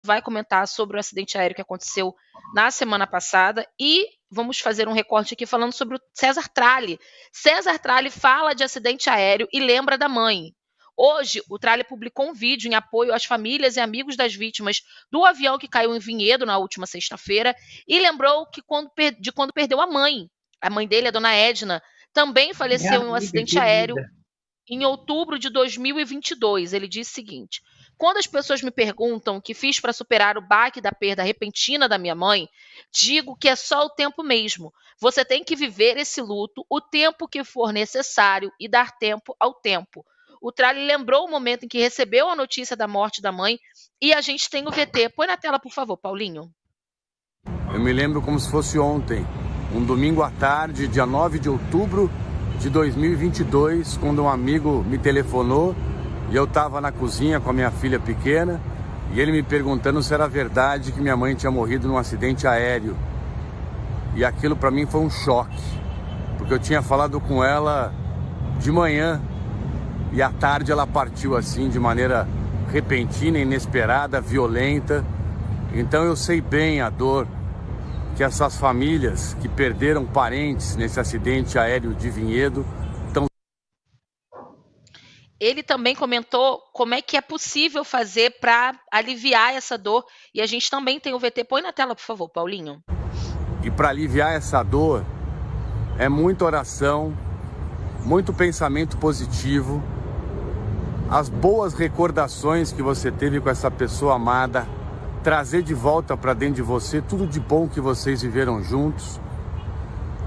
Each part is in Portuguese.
vai comentar sobre o acidente aéreo que aconteceu na semana passada e vamos fazer um recorte aqui falando sobre o César Tralli. César Tralli fala de acidente aéreo e lembra da mãe. Hoje, o Tralli publicou um vídeo em apoio às famílias e amigos das vítimas do avião que caiu em Vinhedo na última sexta-feira e lembrou que quando perdeu a mãe. A mãe dele, a dona Edna, também Minha faleceu em um amiga acidente aéreo querida. em outubro de 2022. Ele disse o seguinte: quando as pessoas me perguntam o que fiz para superar o baque da perda repentina da minha mãe, digo que é só o tempo mesmo. Você tem que viver esse luto o tempo que for necessário e dar tempo ao tempo. O Tralli lembrou o momento em que recebeu a notícia da morte da mãe e a gente tem o VT. Põe na tela, por favor, Paulinho. Eu me lembro como se fosse ontem, um domingo à tarde, dia 9 de outubro de 2022, quando um amigo me telefonou e eu estava na cozinha com a minha filha pequena e ele me perguntando se era verdade que minha mãe tinha morrido num acidente aéreo. E aquilo para mim foi um choque, porque eu tinha falado com ela de manhã e à tarde ela partiu assim de maneira repentina, inesperada, violenta. Então eu sei bem a dor que essas famílias que perderam parentes nesse acidente aéreo de Vinhedo estão. Ele também comentou como é que é possível fazer para aliviar essa dor. E a gente também tem o VT. Põe na tela, por favor, Paulinho. E para aliviar essa dor é muita oração, muito pensamento positivo, as boas recordações que você teve com essa pessoa amada, trazer de volta para dentro de você tudo de bom que vocês viveram juntos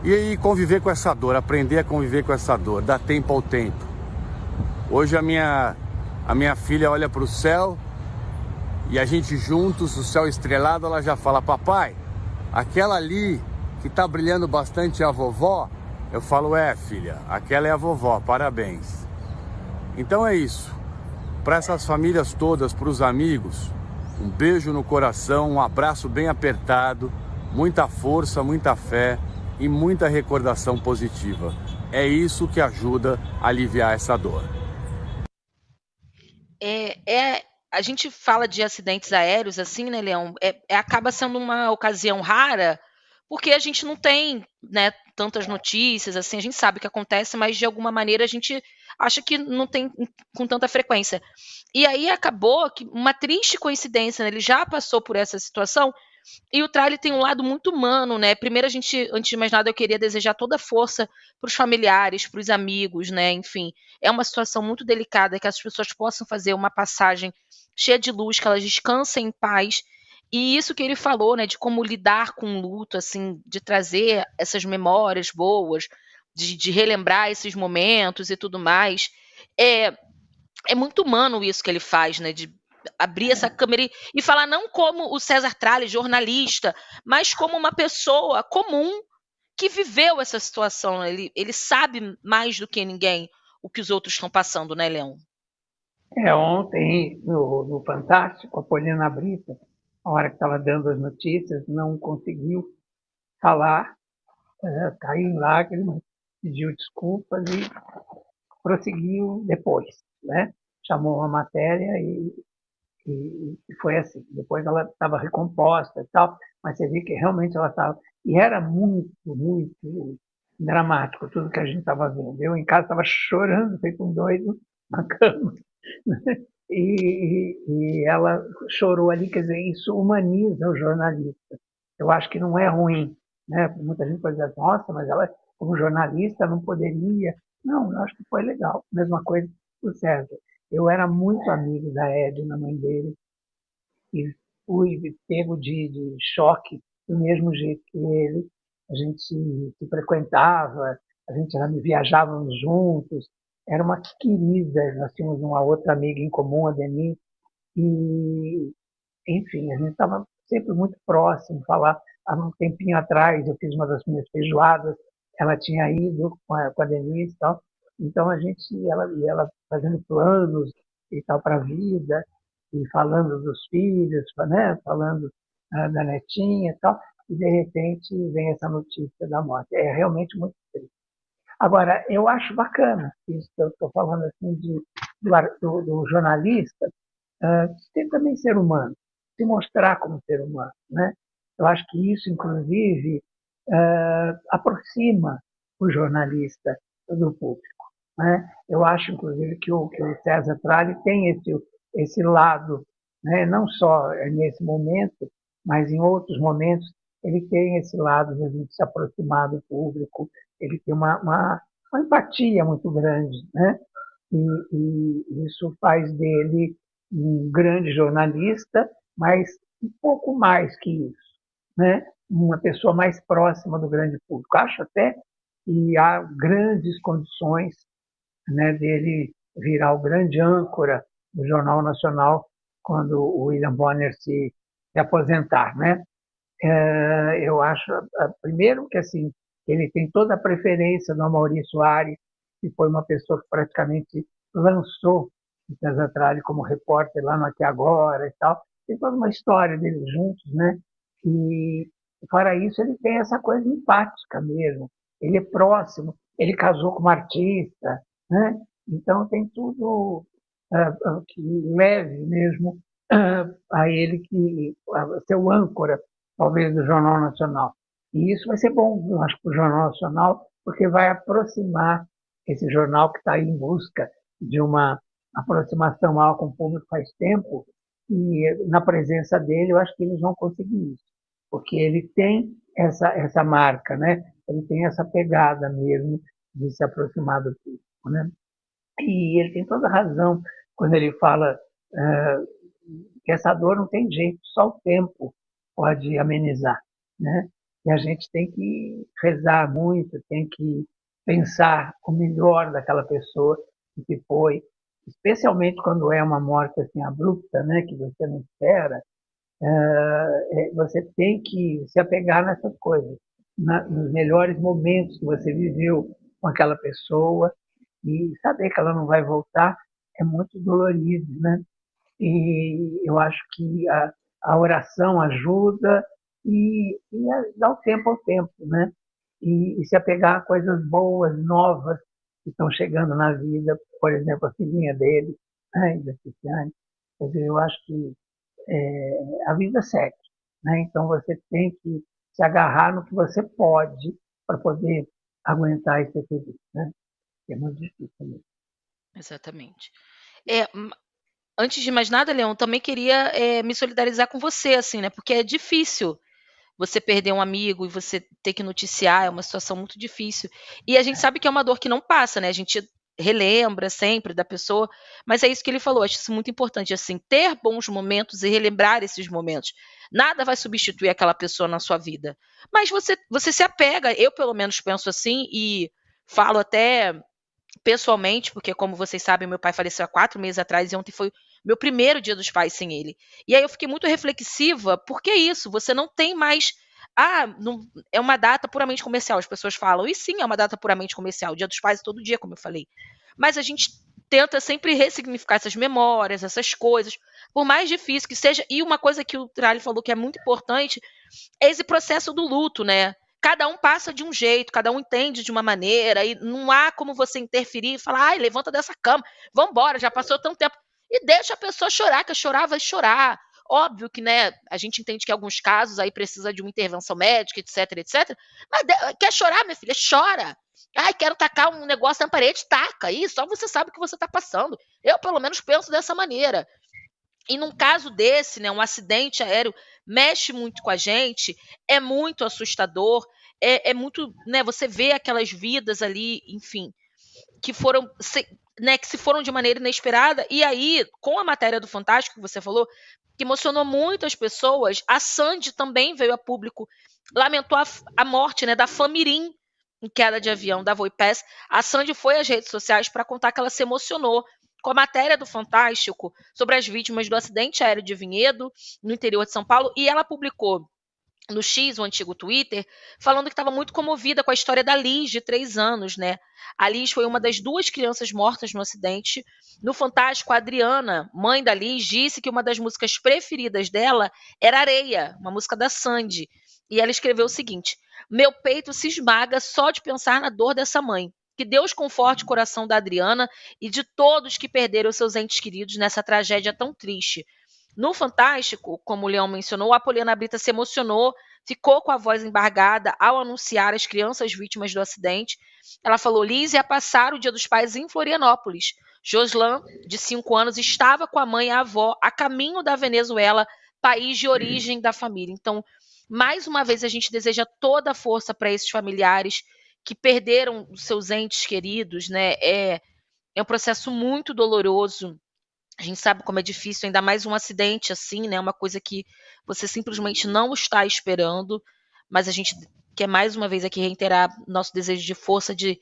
e aí conviver com essa dor, aprender a conviver com essa dor, dar tempo ao tempo. Hoje a minha filha olha para o céu e a gente juntos, o céu estrelado, ela já fala: papai, aquela ali que tá brilhando bastante é a vovó? Eu falo: é, filha, aquela é a vovó, parabéns. Então é isso, para essas famílias todas, para os amigos, um beijo no coração, um abraço bem apertado, muita força, muita fé e muita recordação positiva. É isso que ajuda a aliviar essa dor. A gente fala de acidentes aéreos assim, né, Leão? Acaba sendo uma ocasião rara, porque a gente não tem, né, tantas notícias, assim, a gente sabe o que acontece, mas de alguma maneira a gente acha que não tem com tanta frequência. E aí acabou que uma triste coincidência, né, ele já passou por essa situação e o Tralli tem um lado muito humano, né? Primeiro, antes de mais nada, eu queria desejar toda a força para os familiares, para os amigos, né? Enfim, é uma situação muito delicada que as pessoas possam fazer uma passagem cheia de luz, que elas descansem em paz. E isso que ele falou, né? De como lidar com o luto, assim, de trazer essas memórias boas, de relembrar esses momentos e tudo mais. É, é muito humano isso que ele faz, né? De abrir essa câmera e falar não como o César Tralli, jornalista, mas como uma pessoa comum que viveu essa situação. Né? Ele sabe mais do que ninguém o que os outros estão passando, né, Leão? Ontem, no Fantástico, a Poliana Brito, a hora que estava dando as notícias, não conseguiu falar, caiu em lágrimas, pediu desculpas e prosseguiu depois, né? Chamou uma matéria e foi assim. Depois ela estava recomposta e tal, mas você vê que realmente ela estava... E era muito, muito dramático tudo que a gente estava vendo. Eu em casa estava chorando, feito um doido, na cama. E ela chorou ali, quer dizer, isso humaniza o jornalista. Eu acho que não é ruim, né? Muita gente pode dizer, nossa, mas ela, como jornalista, não poderia. Não, eu acho que foi legal. Mesma coisa o César. Eu era muito amigo da Edna, mãe dele, e fui pego de choque do mesmo jeito que ele. A gente se frequentava, a gente viajávamos juntos, era uma querida, nós tínhamos uma outra amiga em comum, a Denise, e, enfim, a gente estava sempre muito próximo, falar, há um tempinho atrás eu fiz uma das minhas feijoadas, ela tinha ido com a Denise e tal, então a gente, ela fazendo planos e tal para a vida, e falando dos filhos, né? Falando da netinha e tal, e de repente vem essa notícia da morte. É realmente muito triste. Agora, eu acho bacana isso que eu estou falando assim do jornalista, tem também ser humano. se mostrar como ser humano, né? Eu acho que isso, inclusive, aproxima o jornalista do público, né? Eu acho, inclusive, que o César Tralli tem esse lado, né? Não só nesse momento, mas em outros momentos, ele tem esse lado de se aproximar do público, ele tem uma empatia muito grande, né? E isso faz dele um grande jornalista, mas um pouco mais que isso, né? Uma pessoa mais próxima do grande público. Acho até que há grandes condições, né, dele virar o grande âncora do Jornal Nacional quando o William Bonner se aposentar, né? Eu acho, primeiro, que assim, ele tem toda a preferência do Amaury Soares, que foi uma pessoa que praticamente lançou o César Tralli como repórter lá no Aqui Agora e tal. Tem toda uma história deles juntos, né? E, fora isso, ele tem essa coisa empática mesmo. Ele é próximo, ele casou com uma artista, né? Então tem tudo que leve mesmo a ele a ser o âncora, talvez, do Jornal Nacional. E isso vai ser bom, eu acho, para o Jornal Nacional, porque vai aproximar esse jornal que está aí em busca de uma aproximação maior com o público faz tempo, e na presença dele eu acho que eles vão conseguir isso, porque ele tem essa marca, né? Ele tem essa pegada mesmo de se aproximar do público, né? E ele tem toda a razão quando ele fala que essa dor não tem jeito, só o tempo pode amenizar, né? E a gente tem que rezar muito, tem que pensar o melhor daquela pessoa que se foi, especialmente quando é uma morte assim abrupta, né, que você não espera. Você tem que se apegar nessas coisas, nos melhores momentos que você viveu com aquela pessoa, e saber que ela não vai voltar é muito dolorido, né? E eu acho que a oração ajuda e dar o tempo ao tempo, né? E se apegar a coisas boas, novas, que estão chegando na vida, por exemplo, a filhinha dele, né, da Cristiane. Quer dizer, eu acho que a vida segue, né? Então você tem que se agarrar no que você pode para poder aguentar esse período, né? É muito difícil mesmo. Exatamente. Antes de mais nada, Leão, também queria me solidarizar com você, assim, né? Porque é difícil você perder um amigo e você ter que noticiar, é uma situação muito difícil. E a gente sabe que é uma dor que não passa, né? A gente relembra sempre da pessoa, mas é isso que ele falou, acho isso muito importante, assim, ter bons momentos e relembrar esses momentos. Nada vai substituir aquela pessoa na sua vida. Mas você se apega, eu pelo menos penso assim, e falo até pessoalmente, porque como vocês sabem, meu pai faleceu há 4 meses atrás e ontem foi meu primeiro Dia dos Pais sem ele. E aí eu fiquei muito reflexiva, porque é isso, você não tem mais não, é uma data puramente comercial. As pessoas falam, e sim, é uma data puramente comercial. O Dia dos Pais é todo dia, como eu falei. Mas a gente tenta sempre ressignificar essas memórias, essas coisas, por mais difícil que seja. E uma coisa que o Tralli falou que é muito importante é esse processo do luto, né? Cada um passa de um jeito, cada um entende de uma maneira, e não há como você interferir e falar, ai, levanta dessa cama, vambora, já passou tanto tempo. E deixa a pessoa chorar, que chorar vai chorar. Óbvio que, né, a gente entende que em alguns casos aí precisa de uma intervenção médica, etc, etc. Mas quer chorar, minha filha? Chora. Ai, quero tacar um negócio na parede, taca. Isso, só você sabe o que você está passando. Eu, pelo menos, penso dessa maneira. E num caso desse, né, um acidente aéreo mexe muito com a gente, é muito assustador, é muito, né, você vê aquelas vidas ali, enfim, que foram, né, que se foram de maneira inesperada. E aí, com a matéria do Fantástico que você falou, que emocionou muito as pessoas, a Sandy também veio a público, lamentou a morte, né, da Famirim em queda de avião da Voipass. A Sandy foi às redes sociais para contar que ela se emocionou com a matéria do Fantástico sobre as vítimas do acidente aéreo de Vinhedo, no interior de São Paulo, e ela publicou no X, o antigo Twitter, falando que estava muito comovida com a história da Liz, de 3 anos, né? A Liz foi uma das 2 crianças mortas no acidente. No Fantástico, a Adriana, mãe da Liz, disse que uma das músicas preferidas dela era Areia, uma música da Sandy. E ela escreveu o seguinte: meu peito se esmaga só de pensar na dor dessa mãe. Que Deus conforte o coração da Adriana e de todos que perderam seus entes queridos nessa tragédia tão triste. No Fantástico, como o Leão mencionou, a Poliana Brita se emocionou, ficou com a voz embargada ao anunciar as crianças vítimas do acidente. Ela falou: Liz ia passar o Dia dos Pais em Florianópolis. Joslan, de 5 anos, estava com a mãe e a avó a caminho da Venezuela, país de origem da família. Então, mais uma vez, a gente deseja toda a força para esses familiares que perderam os seus entes queridos, né? É um processo muito doloroso. A gente sabe como é difícil, ainda mais um acidente assim, né? Uma coisa que você simplesmente não está esperando. Mas a gente quer mais uma vez aqui reiterar nosso desejo de força, de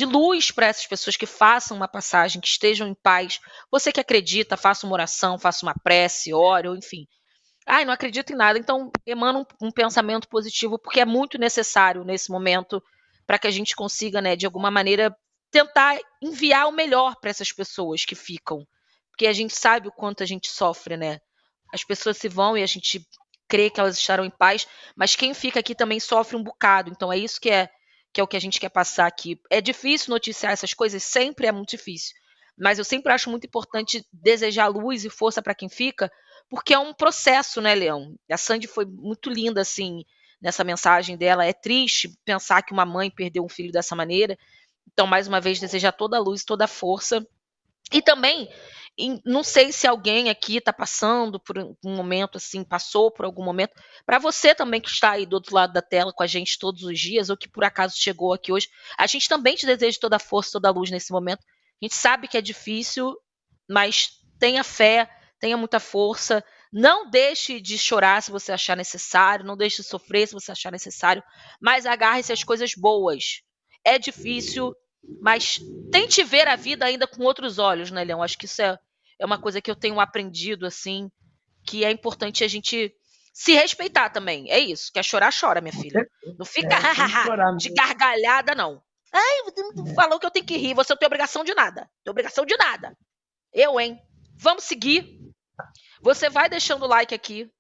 luz para essas pessoas que façam uma passagem, que estejam em paz. Você que acredita, faça uma oração, faça uma prece, ore, ou enfim. Ai, não acredito em nada. Então, emana um pensamento positivo, porque é muito necessário nesse momento para que a gente consiga, né, de alguma maneira, tentar enviar o melhor para essas pessoas que ficam. Porque a gente sabe o quanto a gente sofre, né? As pessoas se vão e a gente crê que elas estarão em paz, mas quem fica aqui também sofre um bocado. Então é isso que é o que a gente quer passar aqui. É difícil noticiar essas coisas, sempre é muito difícil. Mas eu sempre acho muito importante desejar luz e força para quem fica, porque é um processo, né, Leão? A Sandy foi muito linda, assim, nessa mensagem dela. É triste pensar que uma mãe perdeu um filho dessa maneira. Então, mais uma vez, desejar toda a luz, toda a força. E também, não sei se alguém aqui está passando por um momento assim, passou por algum momento, para você também que está aí do outro lado da tela com a gente todos os dias, ou que por acaso chegou aqui hoje, a gente também te deseja toda a força, toda a luz nesse momento. A gente sabe que é difícil, mas tenha fé, tenha muita força, não deixe de chorar se você achar necessário, não deixe de sofrer se você achar necessário, mas agarre-se às coisas boas. É difícil, mas tente ver a vida ainda com outros olhos, né, Leão? Acho que isso é uma coisa que eu tenho aprendido, assim, que é importante a gente se respeitar também. É isso. Quer chorar, chora, minha filha. Não fica de gargalhada, não. Ai, você falou que eu tenho que rir. Você não tem obrigação de nada. Tem obrigação de nada. Eu, hein? Vamos seguir. Você vai deixando o like aqui.